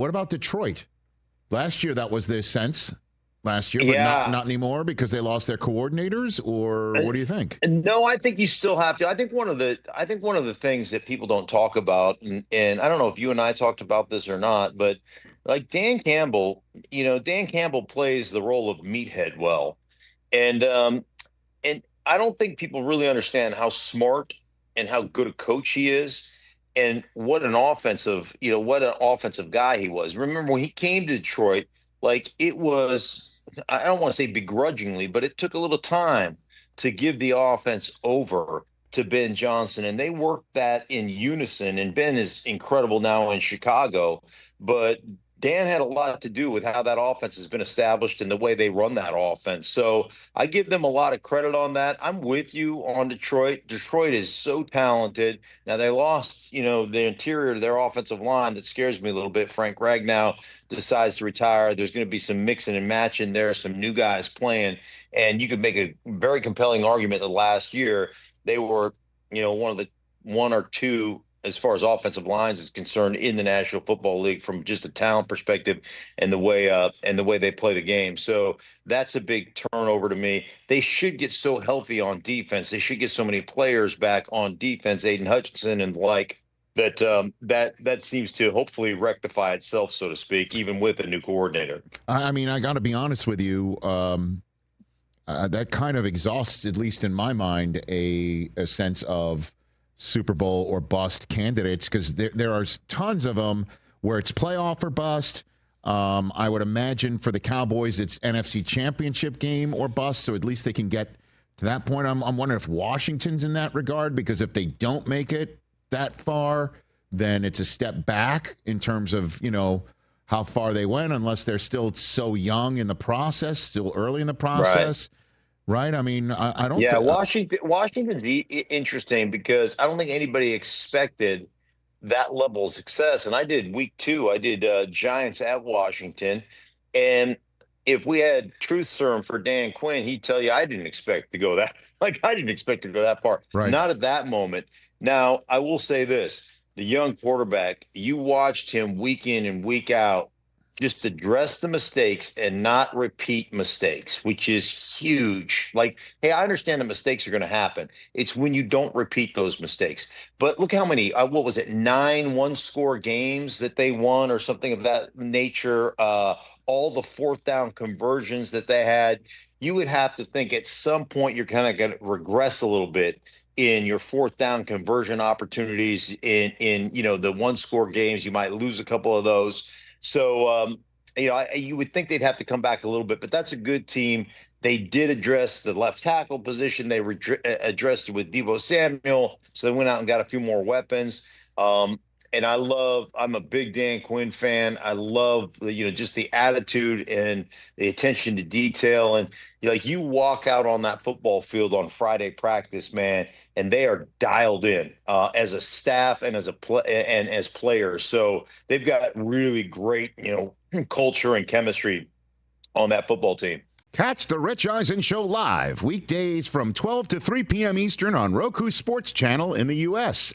What about Detroit? Last year, that was their sense. Last year, but Yeah. not anymore because they lost their coordinators. Or what do you think? No, I think you still have to. I think one of the things that people don't talk about, and I don't know if you and I talked about this or not, but like Dan Campbell, Dan Campbell plays the role of meathead well, and I don't think people really understand how smart and how good a coach he is, and what an offensive guy he was. Remember when he came to Detroit, like it was, I don't want to say begrudgingly, but it took a little time to give the offense over to Ben Johnson, and they worked that in unison. And Ben is incredible now in Chicago, but Dan had a lot to do with how that offense has been established and the way they run that offense. So I give them a lot of credit on that. I'm with you on Detroit. Detroit is so talented. Now they lost, the interior of their offensive line that scares me a little bit. Frank Ragnow decides to retire. There's going to be some mixing and matching there, some new guys playing, and you could make a very compelling argument that last year they were, one of the one or two as far as offensive lines is concerned in the National Football League from just a talent perspective and the way they play the game. So that's a big turnover to me. They should get so healthy on defense. They should get so many players back on defense, Aiden Hutchinson and that seems to hopefully rectify itself, so to speak, even with a new coordinator. I mean, I got to be honest with you. That kind of exhausts, at least in my mind, a sense of Super Bowl or bust candidates because there are tons of them where it's playoff or bust. I would imagine for the Cowboys, it's NFC Championship game or bust, so at least they can get to that point. I'm wondering if Washington's in that regard because if they don't make it that far, then it's a step back in terms of, how far they went, unless they're still so young in the process, still early in the process. Right. I mean, I don't. Yeah, Washington's interesting because I don't think anybody expected that level of success. And I did week 2. I did Giants at Washington, and if we had truth serum for Dan Quinn, he'd tell you I didn't expect to go that I didn't expect to go that far. Right. Not at that moment. Now I will say this: the young quarterback, you watched him week in and week out just address the mistakes and not repeat mistakes, which is huge. Like, hey, I understand the mistakes are going to happen. It's when you don't repeat those mistakes. But look how many, what was it, 9 one-score games that they won or something of that nature, all the fourth down conversions that they had. You would have to think at some point you're kind of going to regress a little bit in your fourth down conversion opportunities in the one-score games. You might lose a couple of those. So, you would think they'd have to come back a little bit, but that's a good team. They did address the left tackle position. They addressed it with Deebo Samuel. So they went out and got a few more weapons. And I'm a big Dan Quinn fan. I love just the attitude and the attention to detail. And you walk out on that football field on Friday practice, man, and they are dialed in as a staff and as players. So they've got really great, culture and chemistry on that football team. Catch the Rich Eisen Show live weekdays from 12 to 3 p.m. Eastern on Roku Sports Channel in the U.S.